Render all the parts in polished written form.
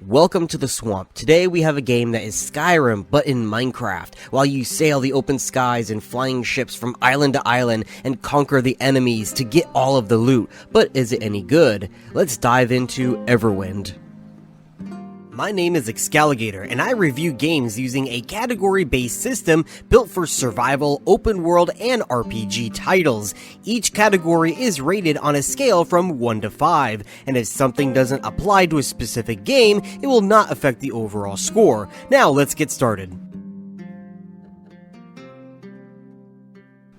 Welcome to the swamp. Today we have a game that is Skyrim, but in Minecraft, while you sail the open skies in flying ships from island to island and conquer the enemies to get all of the loot. But is it any good? Let's dive into Everwind. My name is Excalligator, and I review games using a category-based system built for survival, open world, and RPG titles. Each category is rated on a scale from 1 to 5, and if something doesn't apply to a specific game, it will not affect the overall score. Now let's get started.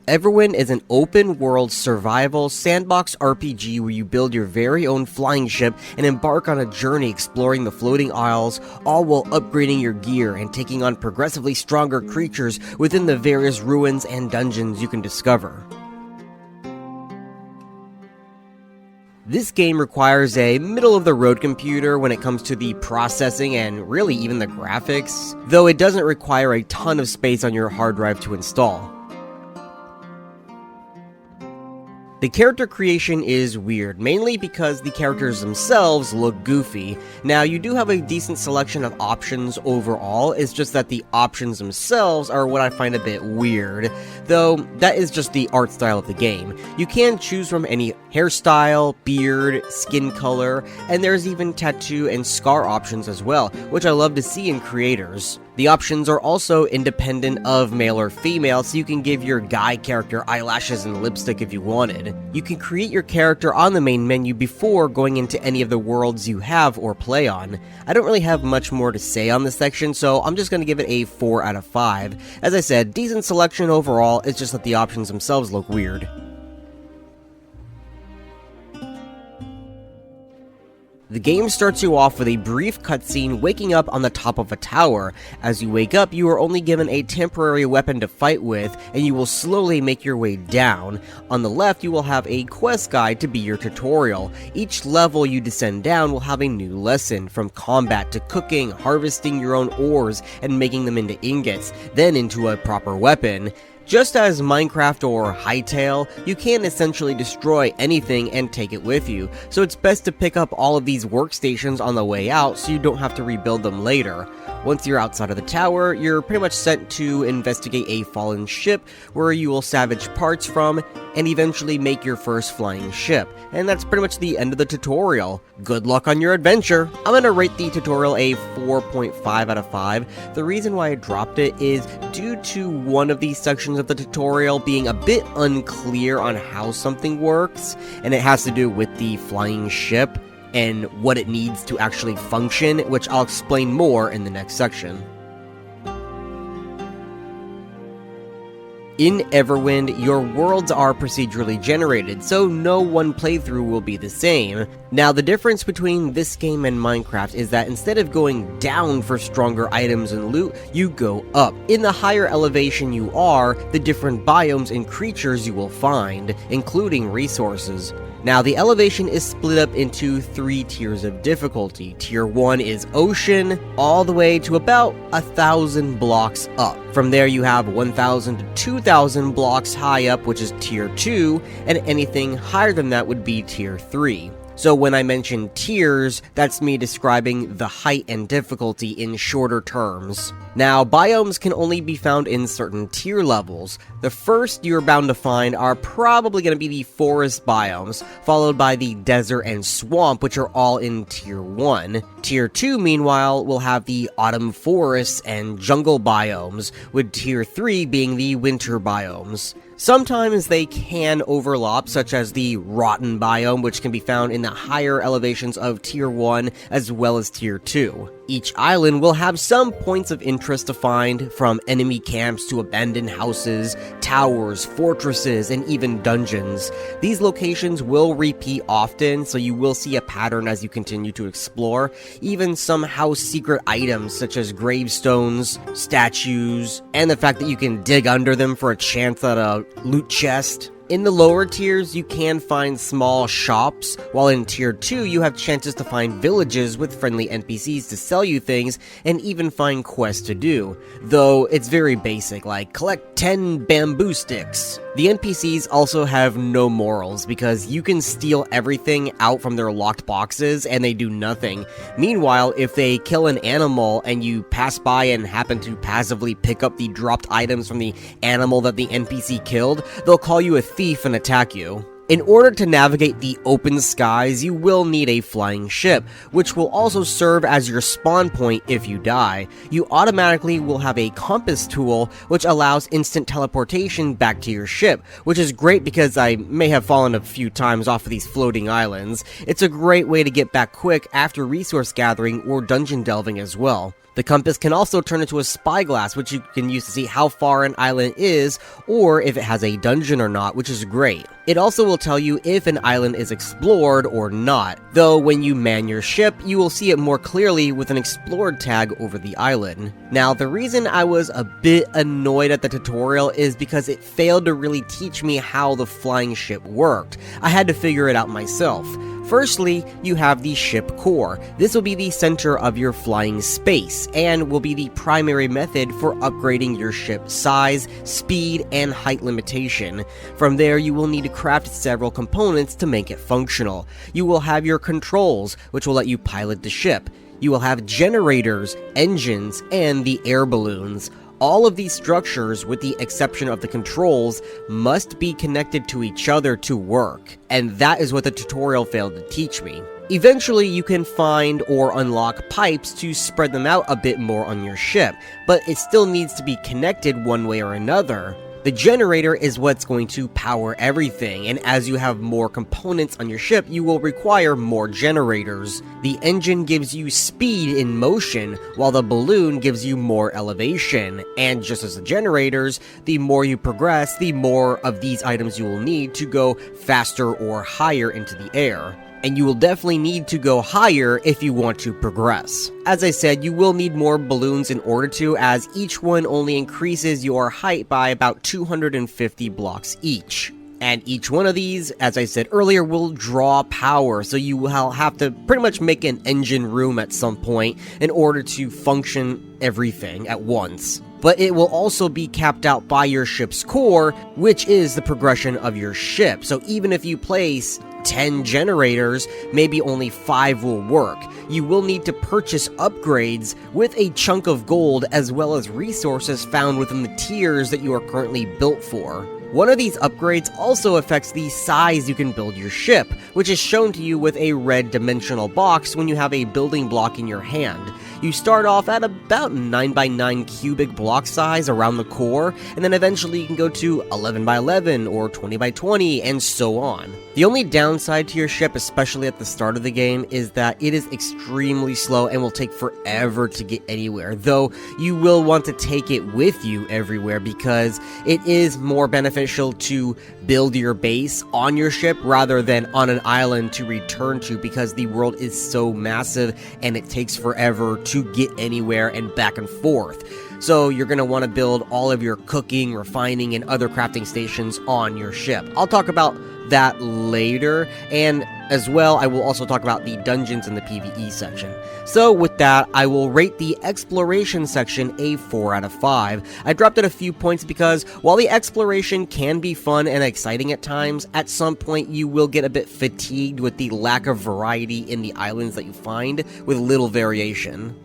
Everwind is an open-world survival sandbox RPG where you build your very own flying ship and embark on a journey exploring the floating isles, all while upgrading your gear and taking on progressively stronger creatures within the various ruins and dungeons you can discover. This game requires a middle-of-the-road computer when it comes to the processing and really even the graphics, though it doesn't require a ton of space on your hard drive to install. The character creation is weird, mainly because the characters themselves look goofy. Now, you do have a decent selection of options overall, it's just that the options themselves are what I find a bit weird, though that is just the art style of the game. You can choose from any hairstyle, beard, skin color, and there's even tattoo and scar options as well, which I love to see in creators. The options are also independent of male or female, so you can give your guy character eyelashes and lipstick if you wanted. You can create your character on the main menu before going into any of the worlds you have or play on. I don't really have much more to say on this section, so I'm just going to give it a 4 out of 5. As I said, decent selection overall, it's just that the options themselves look weird. The game starts you off with a brief cutscene waking up on the top of a tower. As you wake up, you are only given a temporary weapon to fight with, and you will slowly make your way down. On the left, you will have a quest guide to be your tutorial. Each level you descend down will have a new lesson, from combat to cooking, harvesting your own ores, and making them into ingots, then into a proper weapon. Just as Minecraft or Hytale, you can essentially destroy anything and take it with you, so it's best to pick up all of these workstations on the way out so you don't have to rebuild them later. Once you're outside of the tower, you're pretty much sent to investigate a fallen ship where you will salvage parts from and eventually make your first flying ship. And that's pretty much the end of the tutorial. Good luck on your adventure! I'm gonna rate the tutorial a 4.5 out of 5. The reason why I dropped it is due to one of these sections of the tutorial being a bit unclear on how something works, and it has to do with the flying ship and what it needs to actually function, which I'll explain more in the next section. In Everwind, your worlds are procedurally generated, so no one playthrough will be the same. Now, the difference between this game and Minecraft is that instead of going down for stronger items and loot, you go up. In the higher elevation you are, the different biomes and creatures you will find, including resources. Now, the elevation is split up into 3 tiers of difficulty. Tier 1 is ocean, all the way to about 1,000 blocks up. From there you have 1,000 to 2,000 blocks high up, which is tier 2, and anything higher than that would be tier 3. So when I mention tiers, that's me describing the height and difficulty in shorter terms. Now, biomes can only be found in certain tier levels. The first you're bound to find are probably going to be the forest biomes, followed by the desert and swamp, which are all in tier 1. Tier 2, meanwhile, will have the autumn forests and jungle biomes, with tier 3 being the winter biomes. Sometimes they can overlap, such as the rotten biome, which can be found in the higher elevations of tier 1 as well as tier 2. Each island will have some points of interest to find, from enemy camps to abandoned houses, towers, fortresses, and even dungeons. These locations will repeat often, so you will see a pattern as you continue to explore. Even some house secret items such as gravestones, statues, and the fact that you can dig under them for a chance at a loot chest. In the lower tiers, you can find small shops, while in tier 2, you have chances to find villages with friendly NPCs to sell you things, and even find quests to do. Though, it's very basic, like collect 10 bamboo sticks. The NPCs also have no morals because you can steal everything out from their locked boxes and they do nothing. Meanwhile, if they kill an animal and you pass by and happen to passively pick up the dropped items from the animal that the NPC killed, they'll call you a thief and attack you. In order to navigate the open skies, you will need a flying ship, which will also serve as your spawn point if you die. You automatically will have a compass tool, which allows instant teleportation back to your ship, which is great because I may have fallen a few times off of these floating islands. It's a great way to get back quick after resource gathering or dungeon delving as well. The compass can also turn into a spyglass, which you can use to see how far an island is, or if it has a dungeon or not, which is great. It also will tell you if an island is explored or not, though when you man your ship, you will see it more clearly with an explored tag over the island. Now, the reason I was a bit annoyed at the tutorial is because it failed to really teach me how the flying ship worked. I had to figure it out myself. Firstly, you have the ship core. This will be the center of your flying space, and will be the primary method for upgrading your ship's size, speed, and height limitation. From there, you will need to craft several components to make it functional. You will have your controls, which will let you pilot the ship. You will have generators, engines, and the air balloons. All of these structures, with the exception of the controls, must be connected to each other to work, and that is what the tutorial failed to teach me. Eventually, you can find or unlock pipes to spread them out a bit more on your ship, but it still needs to be connected one way or another. The generator is what's going to power everything, and as you have more components on your ship, you will require more generators. The engine gives you speed in motion, while the balloon gives you more elevation, and just as the generators, the more you progress, the more of these items you will need to go faster or higher into the air. And you will definitely need to go higher if you want to progress. As I said, you will need more balloons in order to, as each one only increases your height by about 250 blocks each. And each one of these, as I said earlier, will draw power, so you will have to pretty much make an engine room at some point in order to function everything at once. But it will also be capped out by your ship's core, which is the progression of your ship. So even if you place 10 generators, maybe only 5 will work. You will need to purchase upgrades with a chunk of gold as well as resources found within the tiers that you are currently built for. One of these upgrades also affects the size you can build your ship, which is shown to you with a red dimensional box when you have a building block in your hand. You start off at about 9x9 cubic block size around the core, and then eventually you can go to 11x11 or 20x20 and so on. The only downside to your ship, especially at the start of the game, is that it is extremely slow and will take forever to get anywhere, though you will want to take it with you everywhere because it is more beneficial to build your base on your ship rather than on an island to return to, because the world is so massive and it takes forever to get anywhere and back and forth. So you're going to want to build all of your cooking, refining, and other crafting stations on your ship. I'll talk about that later, and as well, I will also talk about the dungeons in the PvE section. So with that, I will rate the exploration section a 4 out of 5. I dropped it a few points because while the exploration can be fun and exciting at times, at some point you will get a bit fatigued with the lack of variety in the islands that you find with little variation.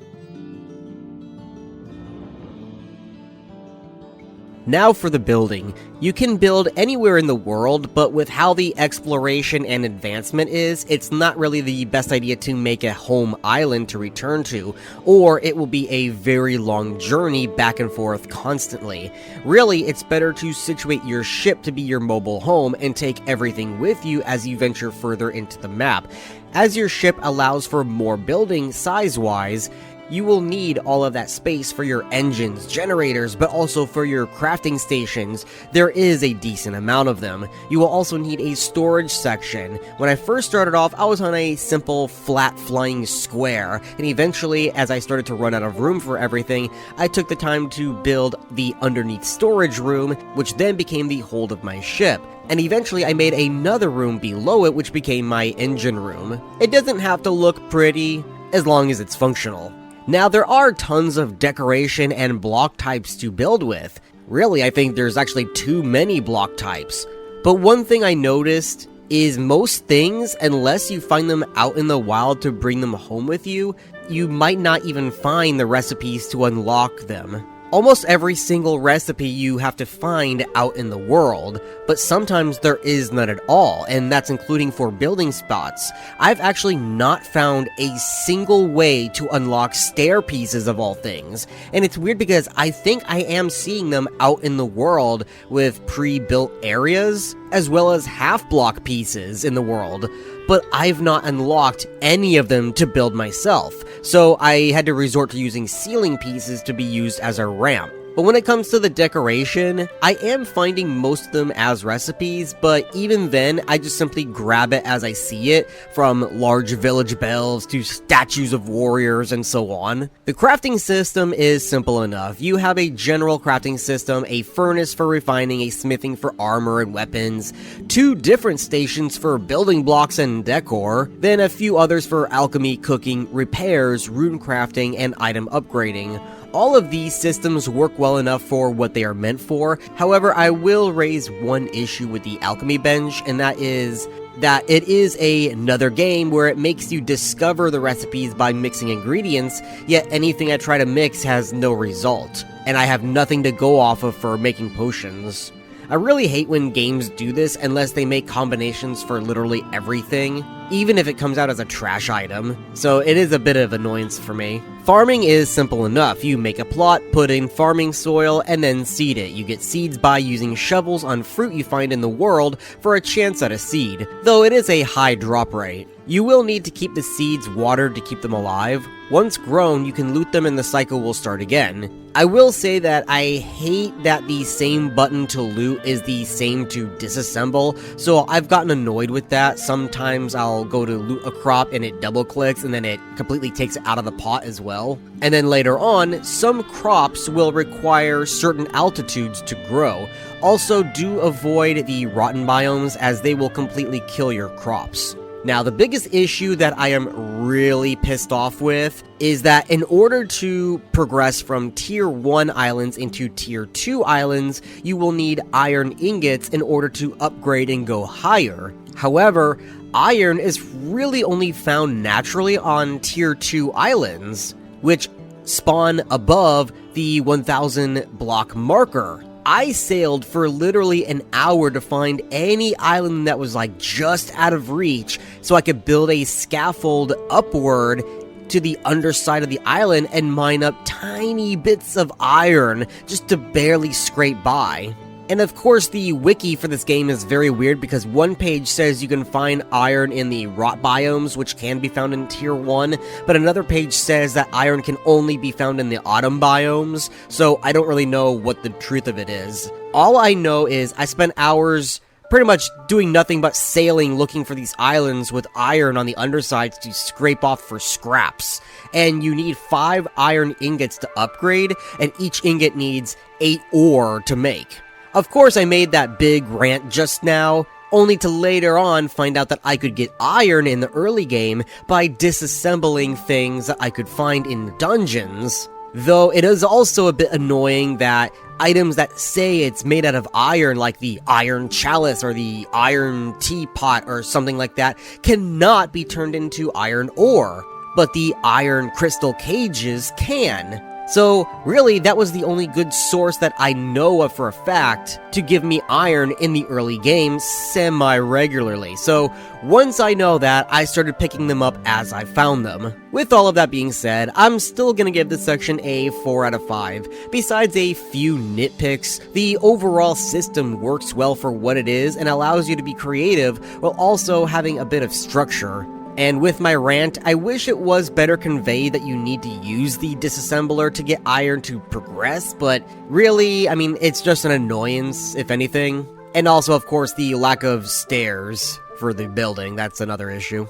Now for the building. You can build anywhere in the world, but with how the exploration and advancement is, it's not really the best idea to make a home island to return to, or it will be a very long journey back and forth constantly. Really, it's better to situate your ship to be your mobile home and take everything with you as you venture further into the map. As your ship allows for more building size-wise, you will need all of that space for your engines, generators, but also for your crafting stations. There is a decent amount of them. You will also need a storage section. When I first started off, I was on a simple flat flying square, and eventually, as I started to run out of room for everything, I took the time to build the underneath storage room, which then became the hold of my ship. And eventually I made another room below it, which became my engine room. It doesn't have to look pretty, as long as it's functional. Now, there are tons of decoration and block types to build with. Really, I think there's actually too many block types. But one thing I noticed is most things, unless you find them out in the wild to bring them home with you, you might not even find the recipes to unlock them. Almost every single recipe you have to find out in the world, but sometimes there is none at all, and that's including for building spots. I've actually not found a single way to unlock stair pieces of all things, and it's weird because I think I am seeing them out in the world with pre-built areas, as well as half-block pieces in the world, but I've not unlocked any of them to build myself, so I had to resort to using ceiling pieces to be used as a ramp. But when it comes to the decoration, I am finding most of them as recipes, but even then, I just simply grab it as I see it, from large village bells to statues of warriors and so on. The crafting system is simple enough. You have a general crafting system, a furnace for refining, a smithing for armor and weapons, 2 different stations for building blocks and decor, then a few others for alchemy, cooking, repairs, rune crafting, and item upgrading. All of these systems work well enough for what they are meant for. However, I will raise one issue with the alchemy bench, and that is that it is another game where it makes you discover the recipes by mixing ingredients, yet anything I try to mix has no result, and I have nothing to go off of for making potions. I really hate when games do this unless they make combinations for literally everything, even if it comes out as a trash item, so it is a bit of annoyance for me. Farming is simple enough. You make a plot, put in farming soil, and then seed it. You get seeds by using shovels on fruit you find in the world for a chance at a seed, though it is a high drop rate. You will need to keep the seeds watered to keep them alive. Once grown, you can loot them and the cycle will start again. I will say that I hate that the same button to loot is the same to disassemble, so I've gotten annoyed with that. Sometimes I'll go to loot a crop and it double clicks and then it completely takes it out of the pot as well. And then later on, some crops will require certain altitudes to grow. Also, do avoid the rotten biomes as they will completely kill your crops. Now, the biggest issue that I am really pissed off with is that in order to progress from Tier 1 islands into Tier 2 islands, you will need iron ingots in order to upgrade and go higher. However, iron is really only found naturally on Tier 2 islands, which spawn above the 1000 block marker. I sailed for literally an hour to find any island that was like just out of reach so I could build a scaffold upward to the underside of the island and mine up tiny bits of iron just to barely scrape by. And of course, the wiki for this game is very weird because one page says you can find iron in the rot biomes, which can be found in Tier 1, but another page says that iron can only be found in the autumn biomes, so I don't really know what the truth of it is. All I know is I spent hours pretty much doing nothing but sailing looking for these islands with iron on the undersides to scrape off for scraps. And you need 5 iron ingots to upgrade, and each ingot needs 8 ore to make. Of course, I made that big rant just now, only to later on find out that I could get iron in the early game by disassembling things that I could find in dungeons. Though it is also a bit annoying that items that say it's made out of iron, like the iron chalice or the iron teapot or something like that, cannot be turned into iron ore, but the iron crystal cages can. So, really, that was the only good source that I know of for a fact to give me iron in the early game semi-regularly. So, once I know that, I started picking them up as I found them. With all of that being said, I'm still gonna give this section a 4 out of 5. Besides a few nitpicks, the overall system works well for what it is and allows you to be creative while also having a bit of structure. And with my rant, I wish it was better conveyed that you need to use the disassembler to get iron to progress, but really, I mean, it's just an annoyance, if anything. And also, of course, the lack of stairs for the building, that's another issue.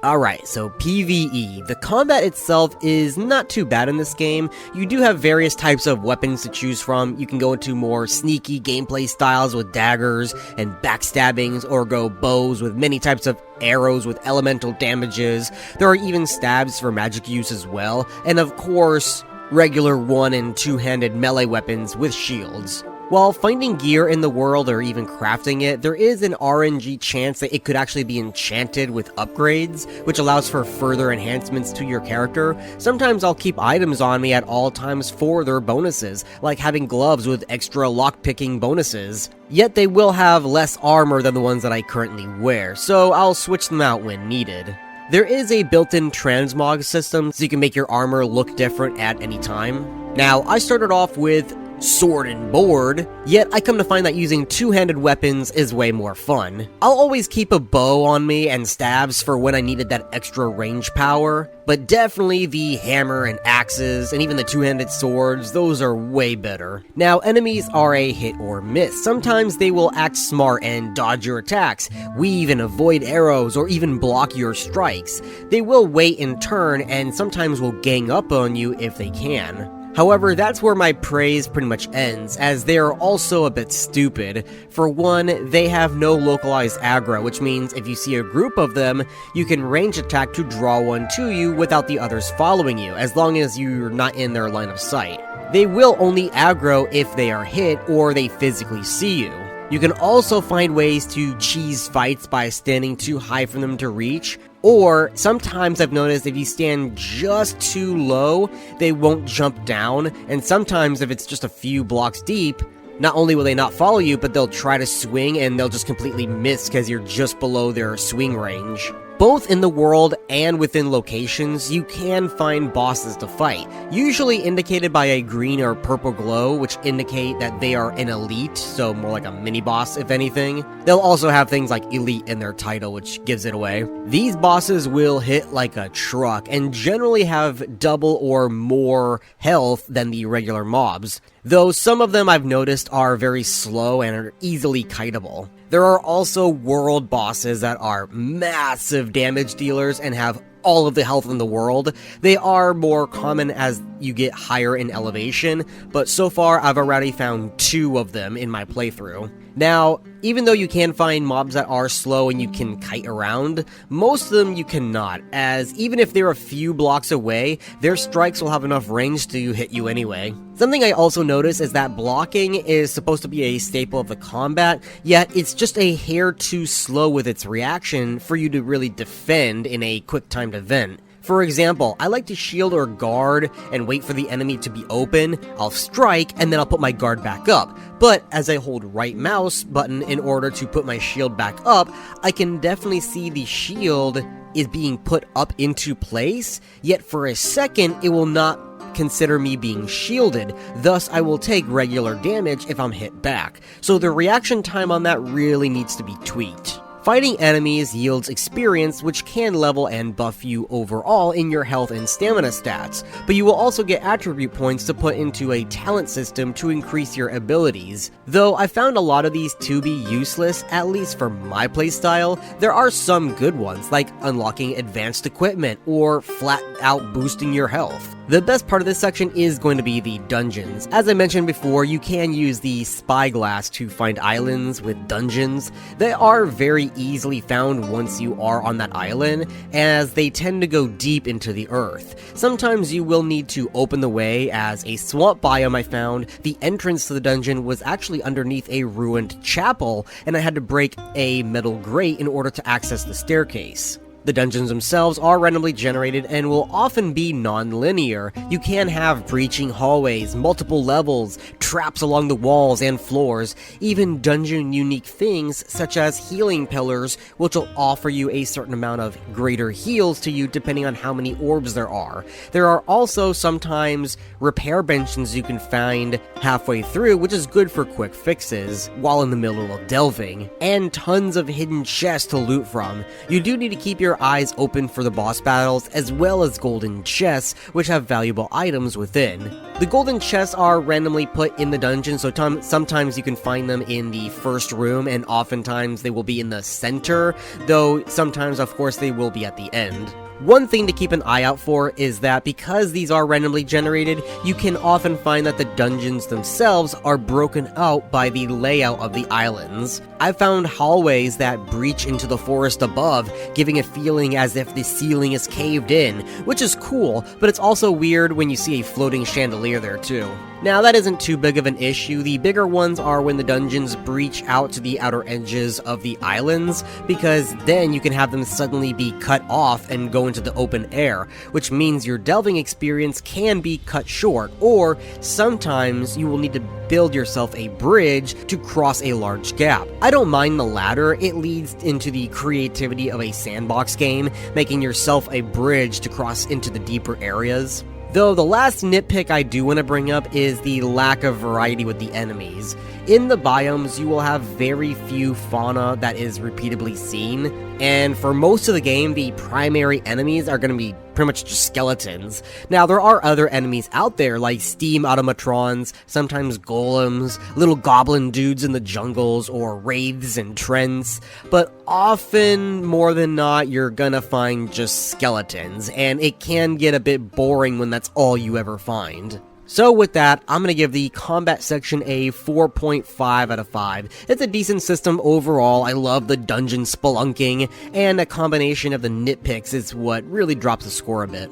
Alright, so PvE. The combat itself is not too bad in this game. You do have various types of weapons to choose from. You can go into more sneaky gameplay styles with daggers and backstabbings, or go bows with many types of arrows with elemental damages. There are even stabs for magic use as well. And of course, regular one- and two-handed melee weapons with shields. While finding gear in the world or even crafting it, there is an RNG chance that it could actually be enchanted with upgrades, which allows for further enhancements to your character. Sometimes I'll keep items on me at all times for their bonuses, like having gloves with extra lockpicking bonuses. Yet they will have less armor than the ones that I currently wear, so I'll switch them out when needed. There is a built-in transmog system, so you can make your armor look different at any time. Now, I started off with sword and board, yet I come to find that using two-handed weapons is way more fun. I'll always keep a bow on me and stabs for when I needed that extra range power, but definitely the hammer and axes, and even the two-handed swords, those are way better. Now, enemies are a hit or miss. Sometimes they will act smart and dodge your attacks, weave and avoid arrows, or even block your strikes. They will wait in turn, and sometimes will gang up on you if they can. However, that's where my praise pretty much ends, as they are also a bit stupid. For one, they have no localized aggro, which means if you see a group of them, you can range attack to draw one to you without the others following you, as long as you're not in their line of sight. They will only aggro if they are hit or they physically see you. You can also find ways to cheese fights by standing too high for them to reach, or sometimes I've noticed if you stand just too low, they won't jump down, and sometimes if it's just a few blocks deep, not only will they not follow you, but they'll try to swing and they'll just completely miss because you're just below their swing range. Both in the world and within locations, you can find bosses to fight, usually indicated by a green or purple glow, which indicate that they are an elite, so more like a mini-boss if anything. They'll also have things like elite in their title, which gives it away. These bosses will hit like a truck, and generally have double or more health than the regular mobs, though some of them I've noticed are very slow and are easily kiteable. There are also world bosses that are massive damage dealers and have all of the health in the world. They are more common as you get higher in elevation, but so far I've already found 2 of them in my playthrough. Now, even though you can find mobs that are slow and you can kite around, most of them you cannot, as even if they're a few blocks away, their strikes will have enough range to hit you anyway. Something I also noticed is that blocking is supposed to be a staple of the combat, yet it's just a hair too slow with its reaction for you to really defend in a quick timed event. For example, I like to shield or guard and wait for the enemy to be open, I'll strike, and then I'll put my guard back up. But as I hold right mouse button in order to put my shield back up, I can definitely see the shield is being put up into place, yet for a second it will not consider me being shielded, thus I will take regular damage if I'm hit back. So the reaction time on that really needs to be tweaked. Fighting enemies yields experience, which can level and buff you overall in your health and stamina stats, but you will also get attribute points to put into a talent system to increase your abilities. Though I found a lot of these to be useless, at least for my playstyle, there are some good ones, like unlocking advanced equipment or flat out boosting your health. The best part of this section is going to be the dungeons. As I mentioned before, you can use the spyglass to find islands with dungeons. They are very easily found once you are on that island, as they tend to go deep into the earth. Sometimes you will need to open the way, as a swamp biome I found, the entrance to the dungeon was actually underneath a ruined chapel, and I had to break a metal grate in order to access the staircase. The dungeons themselves are randomly generated and will often be non-linear. You can have breaching hallways, multiple levels, traps along the walls and floors, even dungeon-unique things such as healing pillars, which will offer you a certain amount of greater heals to you depending on how many orbs there are. There are also sometimes repair benches you can find halfway through, which is good for quick fixes while in the middle of delving, and tons of hidden chests to loot from. You do need to keep your eyes open for the boss battles, as well as golden chests, which have valuable items within. The golden chests are randomly put in the dungeon, so sometimes you can find them in the first room, and oftentimes they will be in the center, though sometimes, of course, they will be at the end. One thing to keep an eye out for is that because these are randomly generated, you can often find that the dungeons themselves are broken out by the layout of the islands. I found hallways that breach into the forest above, giving a feel feeling as if the ceiling is caved in, which is cool, but it's also weird when you see a floating chandelier there too. Now that isn't too big of an issue. The bigger ones are when the dungeons breach out to the outer edges of the islands, because then you can have them suddenly be cut off and go into the open air, which means your delving experience can be cut short, or sometimes you will need to build yourself a bridge to cross a large gap. I don't mind the latter. It leads into the creativity of a sandbox game, making yourself a bridge to cross into the deeper areas. Though the last nitpick I do want to bring up is the lack of variety with the enemies. In the biomes, you will have very few fauna that is repeatedly seen, and for most of the game, the primary enemies are going to be pretty much just skeletons. Now, there are other enemies out there, like steam automatrons, sometimes golems, little goblin dudes in the jungles, or wraiths and trents, but often, more than not, you're gonna find just skeletons, and it can get a bit boring when that's all you ever find. So with that, I'm going to give the combat section a 4.5 out of 5. It's a decent system overall. I love the dungeon spelunking, and a combination of the nitpicks is what really drops the score a bit.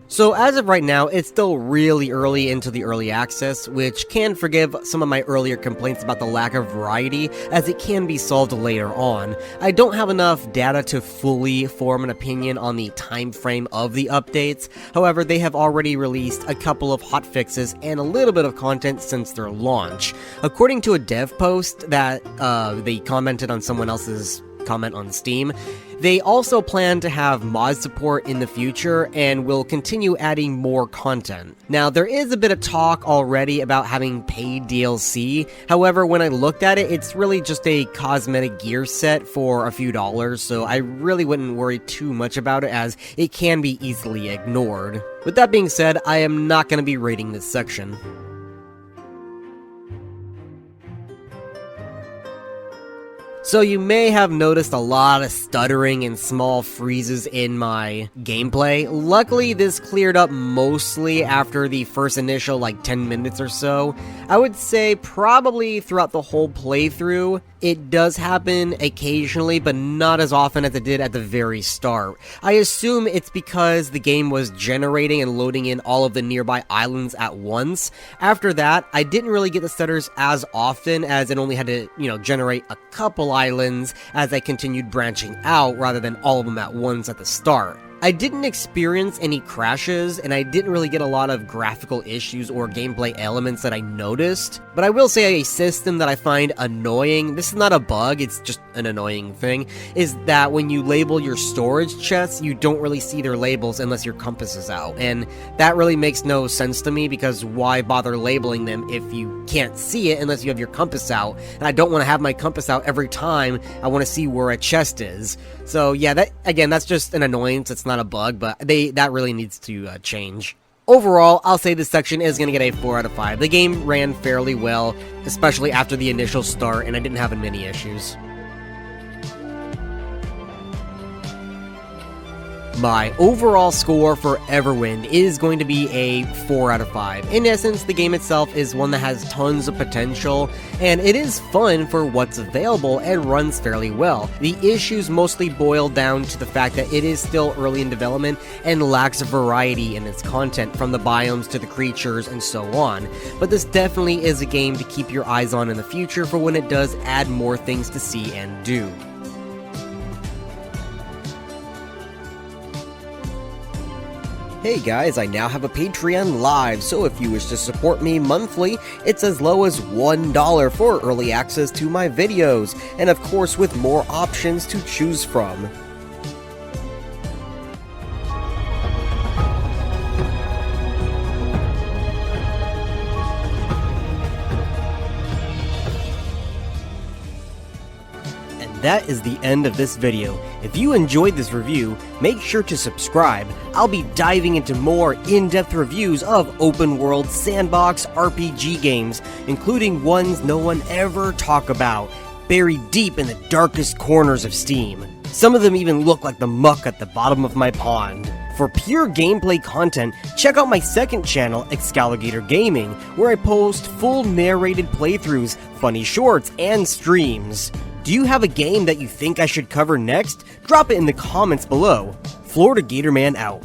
So as of right now, it's still really early into the early access, which can forgive some of my earlier complaints about the lack of variety, as it can be solved later on. I don't have enough data to fully form an opinion on the time frame of the updates. However, they have already released a couple of hotfixes and a little bit of content since their launch. According to a dev post that they commented on someone else's comment on Steam, they also plan to have mod support in the future and will continue adding more content. Now, there is a bit of talk already about having paid DLC. However, when I looked at it, it's really just a cosmetic gear set for a few dollars, so I really wouldn't worry too much about it, as it can be easily ignored. With that being said, I am not going to be rating this section. So you may have noticed a lot of stuttering and small freezes in my gameplay. Luckily, this cleared up mostly after the first initial 10 minutes or so. I would say probably throughout the whole playthrough, it does happen occasionally, but not as often as it did at the very start. I assume it's because the game was generating and loading in all of the nearby islands at once. After that, I didn't really get the stutters as often, as it only had to, generate a couple islands as I continued branching out rather than all of them at once at the start. I didn't experience any crashes, and I didn't really get a lot of graphical issues or gameplay elements that I noticed, but I will say a system that I find annoying, this is not a bug, it's just an annoying thing, is that when you label your storage chests, you don't really see their labels unless your compass is out, and that really makes no sense to me, because why bother labeling them if you can't see it unless you have your compass out, and I don't want to have my compass out every time I want to see where a chest is. So yeah, that's just an annoyance, it's not a bug, but that really needs to change. Overall, I'll say this section is going to get a 4 out of 5. The game ran fairly well, especially after the initial start, and I didn't have many issues. My overall score for Everwind is going to be a 4 out of 5. In essence, the game itself is one that has tons of potential, and it is fun for what's available and runs fairly well. The issues mostly boil down to the fact that it is still early in development and lacks variety in its content, from the biomes to the creatures and so on. But this definitely is a game to keep your eyes on in the future for when it does add more things to see and do. Hey guys, I now have a Patreon live, so if you wish to support me monthly, it's as low as $1 for early access to my videos, and of course with more options to choose from. That is the end of this video. If you enjoyed this review, make sure to subscribe. I'll be diving into more in-depth reviews of open-world sandbox RPG games, including ones no one ever talk about, buried deep in the darkest corners of Steam. Some of them even look like the muck at the bottom of my pond. For pure gameplay content, check out my second channel, Excalligator Gaming, where I post full narrated playthroughs, funny shorts, and streams. Do you have a game that you think I should cover next? Drop it in the comments below. Florida Gatorman out.